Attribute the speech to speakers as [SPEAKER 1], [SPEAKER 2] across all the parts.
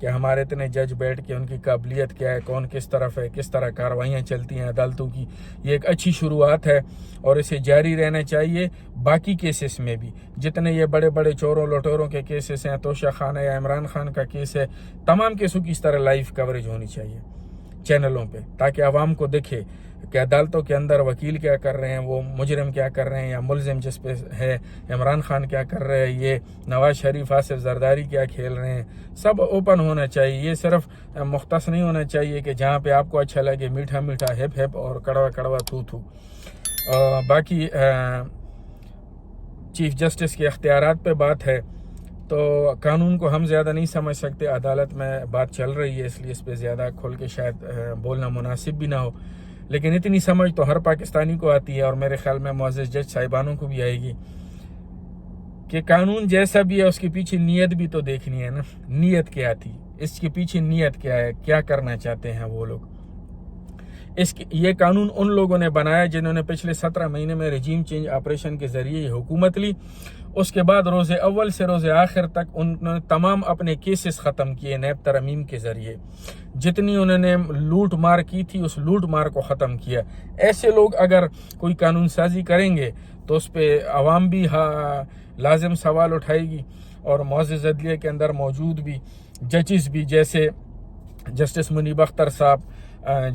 [SPEAKER 1] کہ ہمارے اتنے جج بیٹھ کے ان کی قابلیت کیا ہے، کون کس طرف ہے، کس طرح کارروائیاں چلتی ہیں عدالتوں کی. یہ ایک اچھی شروعات ہے اور اسے جاری رہنا چاہیے. باقی کیسز میں بھی جتنے یہ بڑے بڑے چوروں لوٹوروں کے کیسز ہیں، توشہ خان ہے یا عمران خان کا کیس ہے، تمام کیسوں کی اس طرح لائیو کوریج ہونی چاہیے چینلوں پہ، تاکہ عوام کو دکھے کہ عدالتوں کے اندر وکیل کیا کر رہے ہیں، وہ مجرم کیا کر رہے ہیں، یا ملزم جس پہ ہے عمران خان کیا کر رہے ہیں، یہ نواز شریف آصف زرداری کیا کھیل رہے ہیں. سب اوپن ہونا چاہیے. یہ صرف مختص نہیں ہونا چاہیے کہ جہاں پہ آپ کو اچھا لگے میٹھا میٹھا ہپ ہپ اور کڑوا کڑوا تھو تھو. باقی چیف جسٹس کے اختیارات پہ بات ہے تو قانون کو ہم زیادہ نہیں سمجھ سکتے، عدالت میں بات چل رہی ہے اس لیے اس پہ زیادہ کھول کے شاید بولنا مناسب بھی نہ ہو، لیکن اتنی سمجھ تو ہر پاکستانی کو آتی ہے اور میرے خیال میں معزز جج صاحبانوں کو بھی آئے گی کہ قانون جیسا بھی ہے اس کے پیچھے نیت بھی تو دیکھنی ہے نا. نیت کیا تھی، اس کے پیچھے نیت کیا ہے، کیا کرنا چاہتے ہیں وہ لوگ. یہ قانون ان لوگوں نے بنایا جنہوں نے پچھلے 17 مہینے میں رجیم چینج آپریشن کے ذریعے یہ حکومت لی. اس کے بعد روز اول سے روز آخر تک انہوں نے تمام اپنے کیسز ختم کیے نیب ترمیم کے ذریعے. جتنی انہوں نے لوٹ مار کی تھی اس لوٹ مار کو ختم کیا. ایسے لوگ اگر کوئی قانون سازی کریں گے تو اس پہ عوام بھی لازم سوال اٹھائے گی، اور معزز عدلیہ کے اندر موجود بھی ججز بھی، جیسے جسٹس منیب اختر صاحب،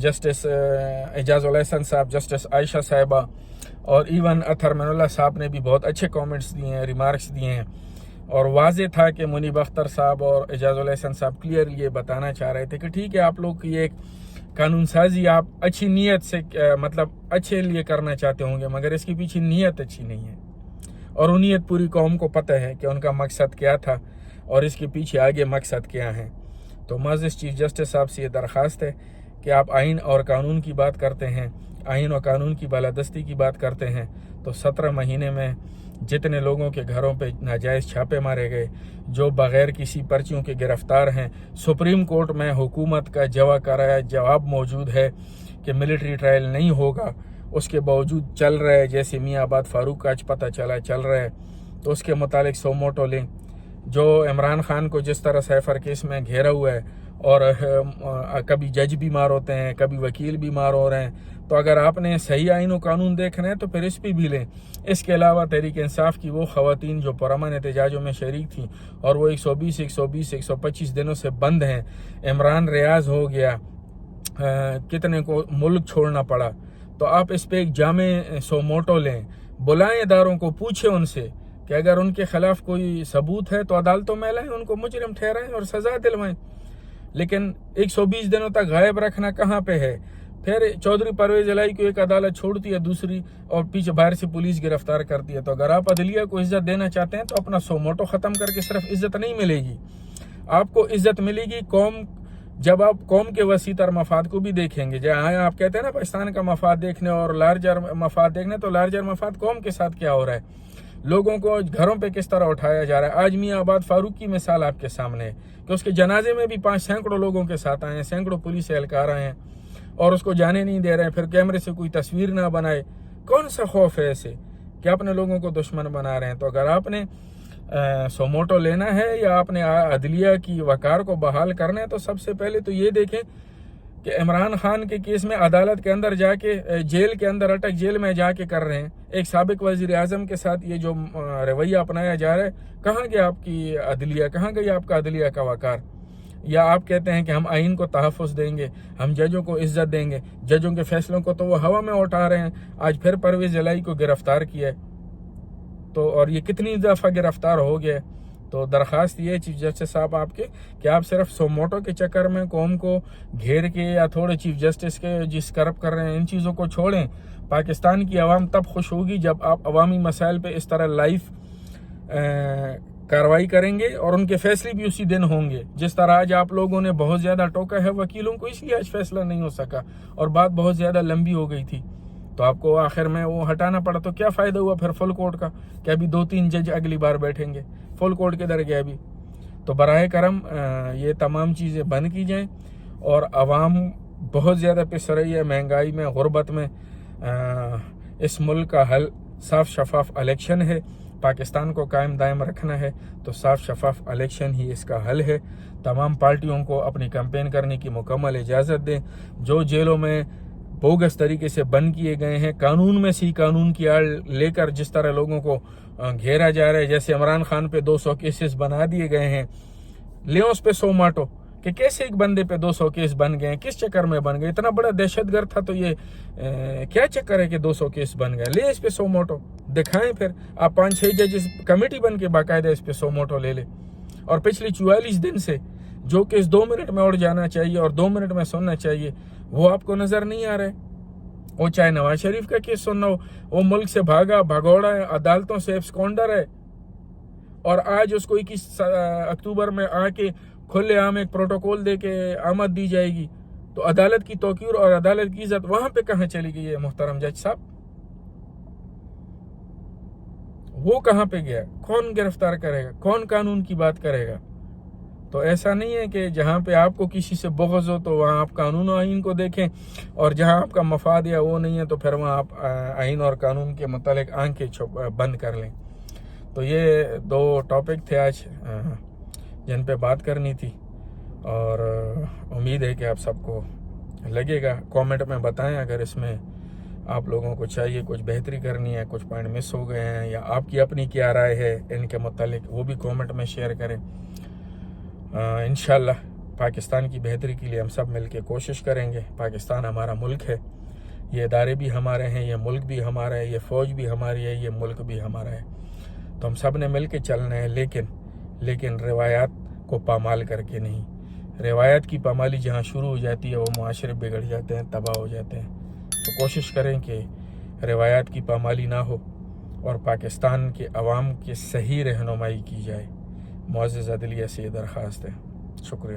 [SPEAKER 1] جسٹس اعجاز الاحسن صاحب، جسٹس عائشہ صاحبہ اور ایون اطہر من اللہ صاحب نے بھی بہت اچھے کامنٹس دیے ہیں، ریمارکس دیے ہیں. اور واضح تھا کہ منیب اختر صاحب اور اعجاز الاحسن صاحب کلیئرلی یہ بتانا چاہ رہے تھے کہ ٹھیک ہے آپ لوگ کی ایک قانون سازی آپ اچھی نیت سے مطلب اچھے لیے کرنا چاہتے ہوں گے، مگر اس کے پیچھے نیت اچھی نہیں ہے، اور وہ نیت پوری قوم کو پتہ ہے کہ ان کا مقصد کیا تھا اور اس کے پیچھے آگے مقصد کیا ہے. تو معزز چیف جسٹس صاحب سے یہ درخواست ہے کہ آپ آئین اور قانون کی بات کرتے ہیں، آئین اور قانون کی بالادستی کی بات کرتے ہیں، تو 17 مہینے میں جتنے لوگوں کے گھروں پہ ناجائز چھاپے مارے گئے، جو بغیر کسی پرچیوں کے گرفتار ہیں، سپریم کورٹ میں حکومت کا جواب موجود ہے کہ ملٹری ٹرائل نہیں ہوگا، اس کے باوجود چل رہا ہے، جیسے میاں آباد فاروق کا آج پتہ چل رہا ہے، تو اس کے متعلق سو موٹو لیں. جو عمران خان کو جس طرح سیفر کیس میں گھیرا ہوا ہے، اور کبھی جج بھی مار ہوتے ہیں، کبھی وکیل بھی مار ہو رہے ہیں، تو اگر آپ نے صحیح آئین و قانون دیکھنا ہے تو پھر اس پہ بھی لیں. اس کے علاوہ تحریک انصاف کی وہ خواتین جو پرامن احتجاجوں میں شریک تھیں اور وہ 125 دنوں سے بند ہیں، عمران ریاض ہو گیا، کتنے کو ملک چھوڑنا پڑا، تو آپ اس پہ ایک جامع سو موٹو لیں، بلائیں اداروں کو، پوچھیں ان سے کہ اگر ان کے خلاف کوئی ثبوت ہے تو عدالتوں میں لائیں، ان کو مجرم ٹھہرائیں اور سزا دلوائیں. لیکن 120 دنوں تک غائب رکھنا کہاں پہ ہے؟ پھر چودھری پرویز الہی کو ایک عدالت چھوڑتی ہے دوسری، اور پیچھے باہر سے پولیس گرفتار کرتی ہے. تو اگر آپ عدلیہ کو عزت دینا چاہتے ہیں تو اپنا سو موٹو ختم کر کے صرف عزت نہیں ملے گی، آپ کو عزت ملے گی جب آپ قوم کے وسیع تر مفاد کو بھی دیکھیں گے. جہاں آپ کہتے ہیں نا پاکستان کا مفاد دیکھنے اور لارجر مفاد دیکھنے، تو لارجر مفاد قوم کے ساتھ کیا ہو رہا ہے، لوگوں کو گھروں پہ کس طرح اٹھایا جا رہا ہے. آج میاں آباد فاروق کی مثال آپ کے سامنے ہے کہ اس کے جنازے میں بھی 500 لوگوں کے ساتھ آئے ہیں، سینکڑوں پولیس اہلکار آئے ہیں اور اس کو جانے نہیں دے رہے ہیں. پھر کیمرے سے کوئی تصویر نہ بنائے. کون سا خوف ہے ایسے کہ اپنے لوگوں کو دشمن بنا رہے ہیں؟ تو اگر آپ نے سو موٹو لینا ہے یا آپ نے عدلیہ کی وقار کو بحال کرنا ہے تو سب سے پہلے تو یہ دیکھیں کہ عمران خان کے کیس میں عدالت کے اندر جا کے جیل کے اندر اٹک جیل میں جا کے کر رہے ہیں. ایک سابق وزیر اعظم کے ساتھ یہ جو رویہ اپنایا جا رہا ہے، کہاں گیا آپ کی عدلیہ، کہاں گئی آپ کا عدلیہ کا وقار؟ یا آپ کہتے ہیں کہ ہم آئین کو تحفظ دیں گے، ہم ججوں کو عزت دیں گے، ججوں کے فیصلوں کو تو وہ ہوا میں اٹھا رہے ہیں. آج پھر پرویز الہی کو گرفتار کیا ہے، تو اور یہ کتنی دفعہ گرفتار ہو گیا. تو درخواست یہ ہے چیف جسٹس صاحب آپ کے کہ آپ صرف سو موٹو کے چکر میں قوم کو گھیر کے یا تھوڑے چیف جسٹس کے جس کرپ کر رہے ہیں ان چیزوں کو چھوڑیں. پاکستان کی عوام تب خوش ہوگی جب آپ عوامی مسائل پہ اس طرح لائف کارروائی کریں گے اور ان کے فیصلے بھی اسی دن ہوں گے. جس طرح آج آپ لوگوں نے بہت زیادہ ٹوکا ہے وکیلوں کو، اس لیے آج فیصلہ نہیں ہو سکا اور بات بہت زیادہ لمبی ہو گئی تھی، تو آپ کو آخر میں وہ ہٹانا پڑا. تو کیا فائدہ ہوا پھر فل کورٹ کا کہ ابھی 2-3 جج اگلی بار بیٹھیں گے؟ فل کورٹ کے در گیا ابھی. تو براہ کرم یہ تمام چیزیں بند کی جائیں، اور عوام بہت زیادہ پس رہی ہے مہنگائی میں، غربت میں. اس ملک کا حل صاف شفاف الیکشن ہے، پاکستان کو قائم دائم رکھنا ہے تو صاف شفاف الیکشن ہی اس کا حل ہے۔ تمام پارٹیوں کو اپنی کیمپین کرنے کی مکمل اجازت دیں۔ جو جیلوں میں بوگس طریقے سے بند کیے گئے ہیں، قانون میں سی قانون کی آڑ لے کر جس طرح لوگوں کو گھیرا جا رہا ہے، جیسے عمران خان پہ 200 کیسز بنا دیے گئے ہیں، لیں اس پہ 100 ماٹو کہ کیسے ایک بندے پہ 200 کیس بن گئے ہیں، کس چکر میں بن گئے، اتنا بڑا دہشت گرد تھا تو یہ کیا چکر ہے کہ 200 کیس بن گئے، لیں اس پہ 100 ماٹو، دکھائیں پھر آپ 5-6 ججز کمیٹی بن کے باقاعدہ اس پہ 100 ماٹو لے لیں۔ اور پچھلی 44 دن سے جو کیس 2 منٹ میں اڑ جانا چاہیے اور 2 منٹ میں سننا چاہیے وہ آپ کو نظر نہیں آ رہا ہے۔ وہ چاہے نواز شریف کا کیس سننا ہو، وہ ملک سے بھگوڑا ہے، عدالتوں سے ایبسکونڈر ہے، اور آج اس کو 21 اکتوبر میں آ کے کھلے عام ایک پروٹوکول دے کے آمد دی جائے گی، تو عدالت کی توقیر اور عدالت کی عزت وہاں پہ کہاں چلی گئی ہے محترم جج صاحب؟ وہ کہاں پہ گیا؟ کون گرفتار کرے گا؟ کون قانون کی بات کرے گا؟ تو ایسا نہیں ہے کہ جہاں پہ آپ کو کسی سے بغض ہو تو وہاں آپ قانون و آئین کو دیکھیں، اور جہاں آپ کا مفاد یا وہ نہیں ہے تو پھر وہاں آپ آئین اور قانون کے متعلق آنکھیں بند کر لیں۔ تو یہ 2 ٹاپک تھے آج جن پہ بات کرنی تھی، اور امید ہے کہ آپ سب کو لگے گا۔ کومنٹ میں بتائیں اگر اس میں آپ لوگوں کو چاہیے کچھ بہتری کرنی ہے، کچھ پوائنٹ مس ہو گئے ہیں، یا آپ کی اپنی کیا رائے ہے ان کے متعلق، وہ بھی کومنٹ میں شیئر کریں۔ انشاءاللہ پاکستان کی بہتری کے لیے ہم سب مل کے کوشش کریں گے۔ پاکستان ہمارا ملک ہے، یہ ادارے بھی ہمارے ہیں، یہ ملک بھی ہمارا ہے، یہ فوج بھی ہماری ہے، یہ ملک بھی ہمارا ہے، تو ہم سب نے مل کے چلنا ہے، لیکن روایات کو پامال کر کے نہیں۔ روایات کی پامالی جہاں شروع ہو جاتی ہے وہ معاشرے بگڑ جاتے ہیں، تباہ ہو جاتے ہیں۔ تو کوشش کریں کہ روایات کی پامالی نہ ہو اور پاکستان کے عوام کی صحیح رہنمائی کی جائے۔ معزز عدلیہ سے یہ درخواست ہے۔ شکریہ۔